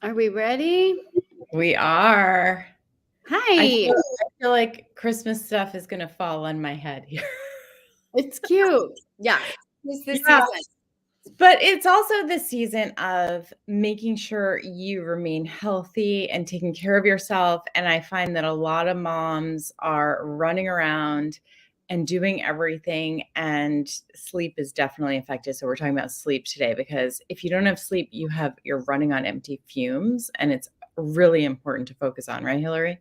Are we ready? We are. I Hi. feel, I feel like Christmas stuff is going to fall on my head here. It's cute. Yeah. It's the Yeah. season. But it's also the season of making sure you remain healthy and taking care of yourself. And I find that a lot of moms are running around and doing everything, and sleep is definitely affected. So we're talking about sleep today because if you don't have sleep, you're running on empty fumes, and it's really important to focus on, right, Hillary?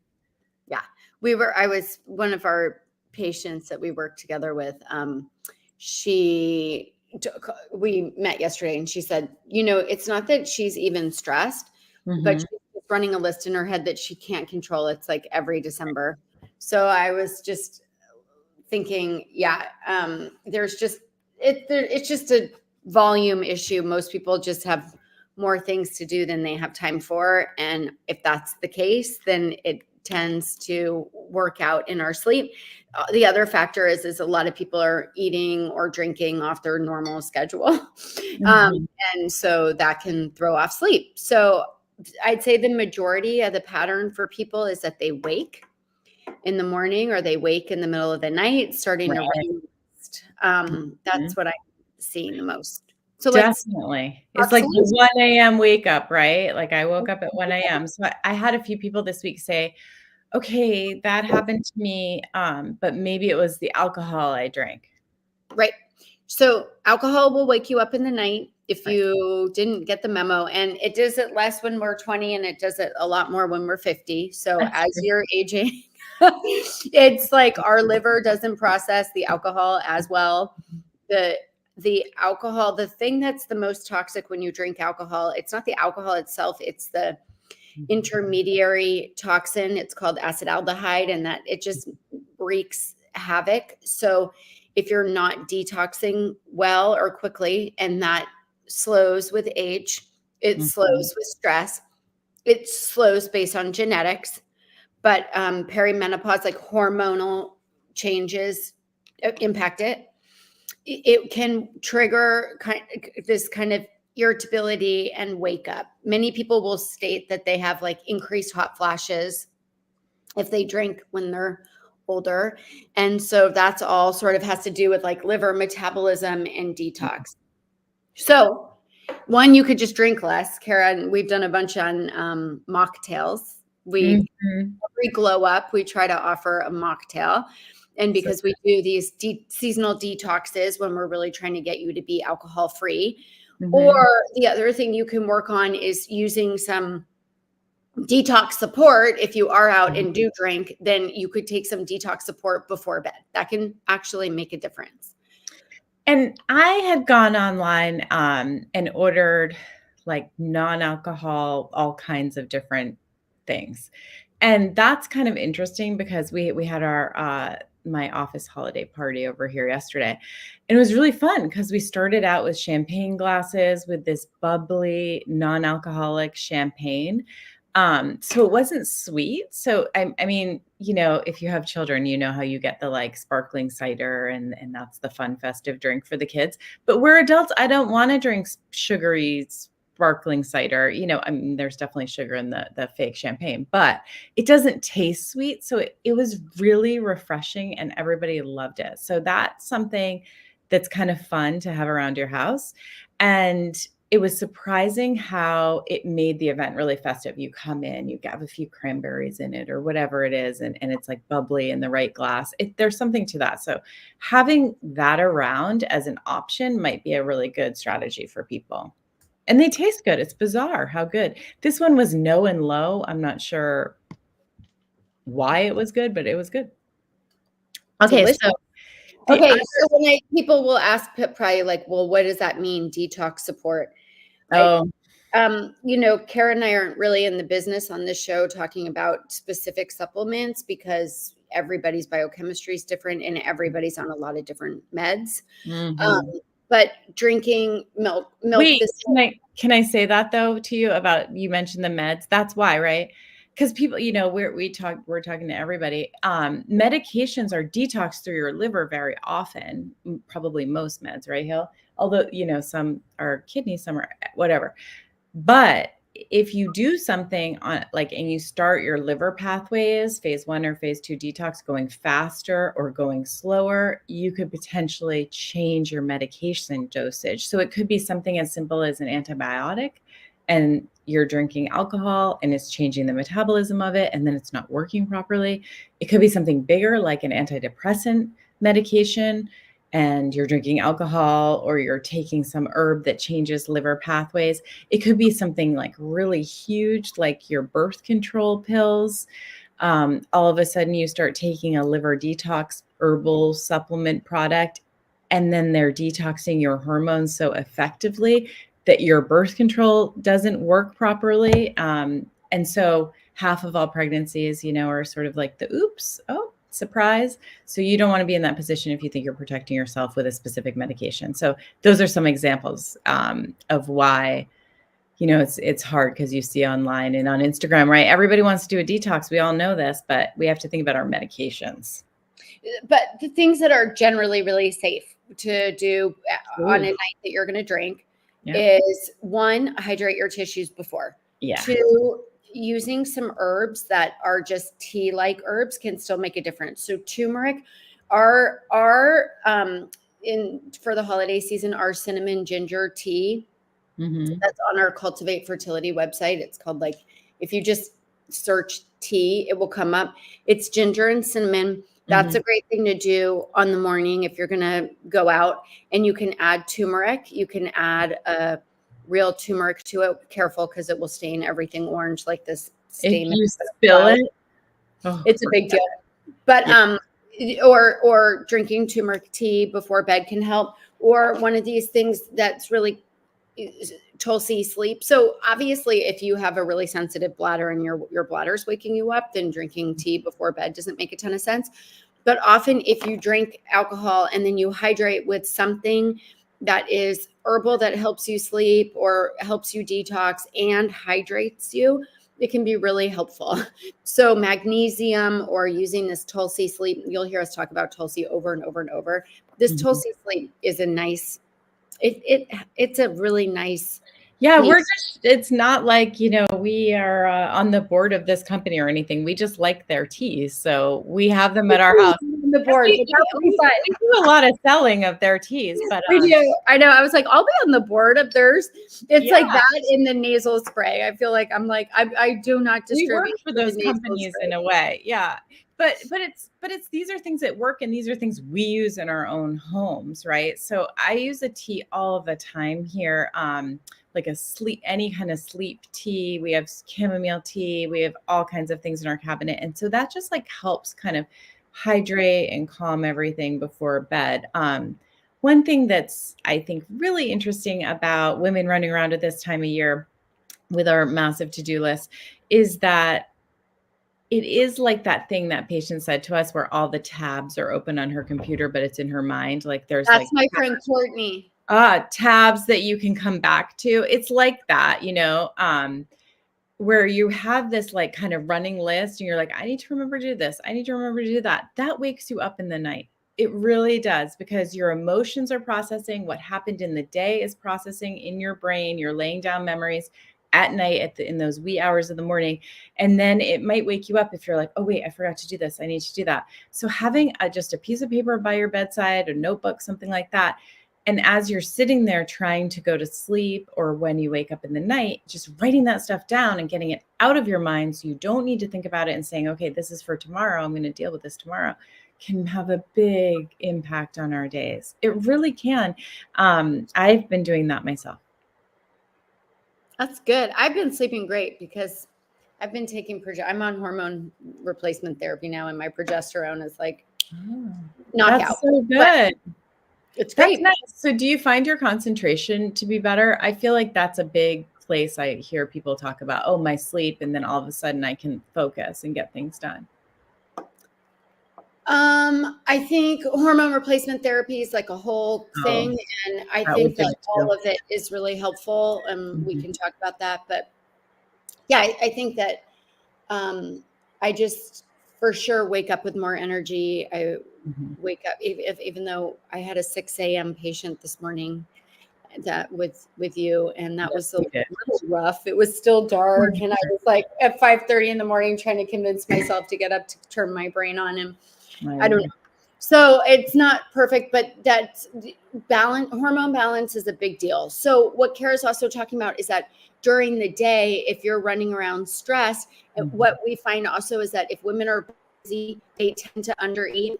Yeah. I was one of our patients that we worked together with. She, we met yesterday and she said, it's not that she's even stressed, but Mhm. she's running a list in her head that she can't control. It's like every December. So I was just thinking, yeah, it's just a volume issue. Most people just have more things to do than they have time for, and if that's the case, then it tends to work out in our sleep. The other factor is a lot of people are eating or drinking off their normal schedule, um, Mhm. and so that can throw off sleep. So I'd say the majority of the pattern for people is that they wake in the morning or they wake in the middle of the night starting to Right. rain. Mhm. That's what I'm seeing the most. So let's Definitely. It's talk like the sleep. 1 a.m. wake up, right? Like I woke up at 1 a.m. So I had a few people this week say, okay, that happened to me, but maybe it was the alcohol I drank. Right. So alcohol will wake you up in the night if Right. you didn't get the memo. And it does it less when we're 20 and it does it a lot more when we're 50. So That's as true. you're aging, it's like our liver doesn't process the alcohol as well. The the alcohol, the thing that's the most toxic when you drink alcohol, it's not the alcohol itself, it's the Mhm. intermediary toxin. It's called acetaldehyde, and that it just wreaks havoc. So if you're not detoxing well or quickly, and that slows with age, it Mhm. slows with stress, it slows based on genetics, but perimenopause, like hormonal changes, impact it. It can trigger this kind of irritability and wake up. Many people will state that they have like increased hot flashes if they drink when they're older. And so that's all sort of has to do with like liver metabolism and detox. So, one, you could just drink less. Kara, and we've done a bunch on mocktails. Mhm. Every glow up, we try to offer a mocktail. And So because we do these seasonal detoxes when we're really trying to get you to be alcohol free. Or Mhm. the other thing you can work on is using some detox support. If you are out and do drink, then you could take some detox support before bed. That can actually make a difference. And I had gone online, and ordered like non-alcohol, all kinds of different things. And that's kind of interesting because we had our my office holiday party over here yesterday. And it was really fun because we started out with champagne glasses with this bubbly, non-alcoholic champagne. So it wasn't sweet. So I mean, if you have children, you know how you get the like sparkling cider, and that's the fun festive drink for the kids. But we're adults. I don't want to drink sugary sparkling cider. I mean, there's definitely sugar in the fake champagne, but it doesn't taste sweet. So it was really refreshing and everybody loved it. So that's something that's kind of fun to have around your house. And it was surprising how it made the event really festive. You come in, you have a few cranberries in it or whatever it is, and it's like bubbly in the right glass. There's something to that. So having that around as an option might be a really good strategy for people. And they taste good. It's bizarre how good. This one was no and low. I'm not sure why it was good, but it was good. Okay, Delicious. so the Okay, other so people will ask probably like, well, what does that mean, detox support? I, oh, Kara and I aren't really in the business on this show talking about specific supplements because everybody's biochemistry is different and everybody's on a lot of different meds. Um, mhm. but drinking milk Wait, this. can I say that though to you about you mentioned the meds? That's why, right? Because people, we're talking to everybody. Medications are detoxed through your liver very often, probably most meds, right, Hill? Although, some are kidney, some are whatever. But if you do something on like, and you start your liver pathways, phase 1 or phase 2 detox, going faster or going slower, you could potentially change your medication dosage. So it could be something as simple as an antibiotic, and you're drinking alcohol and it's changing the metabolism of it, and then it's not working properly. It could be something bigger like an antidepressant medication, and you're drinking alcohol, or you're taking some herb that changes liver pathways. It could be something like really huge, like your birth control pills. All of a sudden, you start taking a liver detox herbal supplement product, and then they're detoxing your hormones so effectively that your birth control doesn't work properly. And so half of all pregnancies, are sort of like the oops, oh, surprise. So you don't want to be in that position if you think you're protecting yourself with a specific medication. So those are some examples of why, it's hard, because you see online and on Instagram, right? Everybody wants to do a detox. We all know this, but we have to think about our medications. But the things that are generally really safe to do on a Ooh. night that you're going to drink Yeah. is, 1, hydrate your tissues before. Yeah. 2, using some herbs that are just tea-like herbs can still make a difference. So turmeric, our in for the holiday season, our cinnamon ginger tea Mm-hmm. that's on our Cultivate Fertility website. It's called, like, if you just search tea, it will come up. It's ginger and cinnamon. That's Mm-hmm. a great thing to do on the morning if you're going to go out. And you can add turmeric. You can add a real turmeric to it. Careful, because it will stain everything orange, like this If stain. you spill it, oh, It's a big deal. But yeah. or drinking turmeric tea before bed can help. Or one of these things that's really Tulsi sleep. So obviously, if you have a really sensitive bladder and your bladder's waking you up, then drinking tea before bed doesn't make a ton of sense. But often, if you drink alcohol and then you hydrate with something that is herbal that helps you sleep or helps you detox and hydrates you, it can be really helpful. So magnesium, or using this Tulsi sleep, you'll hear us talk about Tulsi over and over and over. This Mhm. Tulsi sleep is a nice, it's a really nice Yeah, neat. it's not like, we are on the board of this company or anything. We just like their teas. So we have them at our house. On the And board, but that'll be fun. we do a lot of selling of their teas, but We do. I know. I was like, I'll be on the board of theirs. It's like yeah, that in the nasal spray. I feel like I do not we work distribute for the those nasal companies in spray. a way. Yeah. But it's these are things that work, and these are things we use in our own homes, right? So I use a tea all the time here. Like any kind of sleep tea. We have chamomile tea. We have all kinds of things in our cabinet. And so that just like helps kind of hydrate and calm everything before bed. One thing that's, I think, really interesting about women running around at this time of year with our massive to-do list is that it is like that thing that patient said to us, where all the tabs are open on her computer, but it's in her mind. Like there's That's like my friend Courtney. tabs that you can come back to. It's like that, where you have this like kind of running list, and you're like, I need to remember to do this. I need to remember to do that. That wakes you up in the night. It really does, because your emotions are processing. What happened in the day is processing in your brain. You're laying down memories at night in those wee hours of the morning. And then it might wake you up if you're like, oh, wait, I forgot to do this. I need to do that. So having just a piece of paper by your bedside, a notebook, something like that. And as you're sitting there trying to go to sleep, or when you wake up in the night, just writing that stuff down and getting it out of your mind, so you don't need to think about it and saying, okay, this is for tomorrow, I'm going to deal with this tomorrow, can have a big impact on our days. It really can. I've been doing that myself. That's good. I've been sleeping great because I've been taking I'm on hormone replacement therapy now, and my progesterone is like Oh, knockout. that's so But good. it's That's great. nice. So do you find your concentration to be better? I feel like that's a big place I hear people talk about, oh, my sleep, and then all of a sudden I can focus and get things done. I think hormone replacement therapy is like a whole Oh, thing, and I that would think do that it all too. of it is really helpful, and we Mhm, can talk about that. But yeah, I think that um, I just for sure wake up with more energy. I mhm. wake up, even though I had a 6 a.m. patient this morning. that with you, and that was a we did. little rough. It was still dark, and I was like at 5:30 in the morning trying to convince myself to get up to turn my brain on, and I don't know. So it's not perfect, but that's balance. Hormone balance is a big deal. So what Kara's also talking about is that during the day, if you're running around stressed, what we find also is that if women are busy, they tend to undereat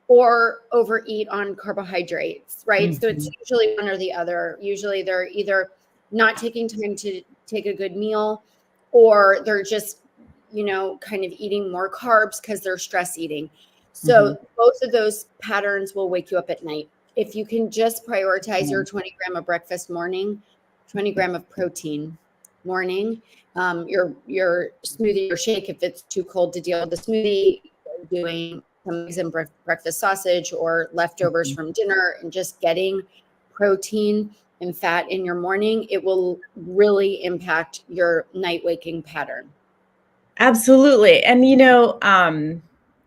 or overeat on carbohydrates, right? So it's usually one or the other. Usually they're either not taking time to take a good meal, or they're just, kind of eating more carbs because they're stress eating. So both of those patterns will wake you up at night. If you can just prioritize your 20 gram of breakfast morning, 20 gram of protein morning, your smoothie or shake, if it's too cold to deal with the smoothie, doing some eggs and breakfast sausage or leftovers from dinner, and just getting protein and fat in your morning, it will really impact your night waking pattern. Absolutely. And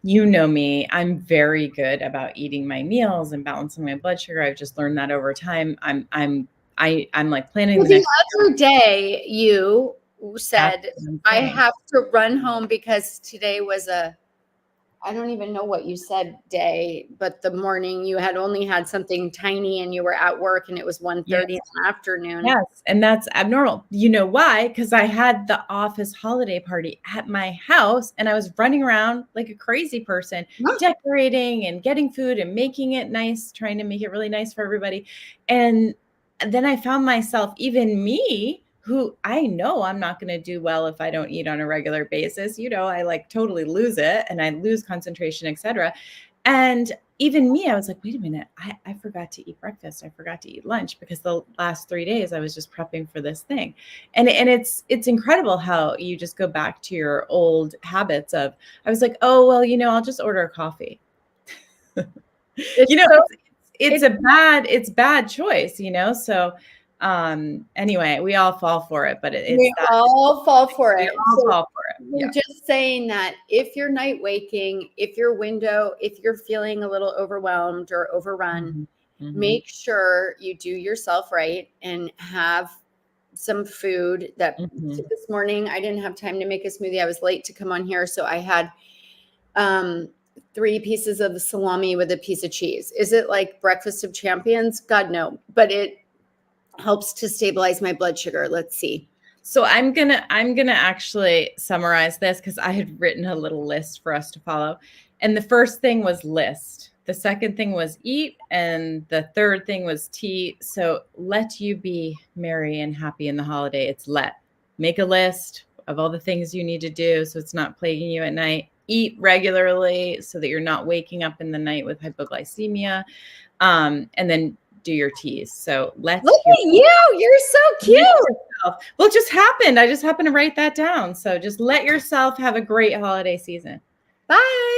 you know me, I'm very good about eating my meals and balancing my blood sugar. I've just learned that over time. I'm like planning the next other day you said, I have to run home because today was I don't even know what you said day, but the morning you had only had something tiny and you were at work and it was 1:30 in the afternoon. Yes. And that's abnormal. You know why? Because I had the office holiday party at my house and I was running around like a crazy person, decorating and getting food and making it nice, trying to make it really nice for everybody. And then I found myself, even me, who I know I'm not going to do well if I don't eat on a regular basis. I like totally lose it and I lose concentration, etc. And even me, I was like, wait a minute, I forgot to eat breakfast. I forgot to eat lunch because the last 3 days I was just prepping for this thing. And it's incredible how you just go back to your old habits of, I was like, oh, well, I'll just order a coffee. It's bad choice, So anyway, we all fall for it, but we all fall for it. Yeah. Just saying that if you're night waking, if you're feeling a little overwhelmed or overrun, make sure you do yourself right and have some food that this morning I didn't have time to make a smoothie. I was late to come on here. So I had 3 pieces of salami with a piece of cheese. Is it like breakfast of champions? God, no, but it helps to stabilize my blood sugar. Let's see. So I'm gonna actually summarize this because I had written a little list for us to follow. And the first thing was list. The second thing was eat. And the third thing was tea. So let you be merry and happy in the holiday. It's make a list of all the things you need to do so it's not plaguing you at night. Eat regularly so that you're not waking up in the night with hypoglycemia. And then do your teas. So look at you. You're so cute. Well, it just happened. I just happened to write that down. So just let yourself have a great holiday season. Bye.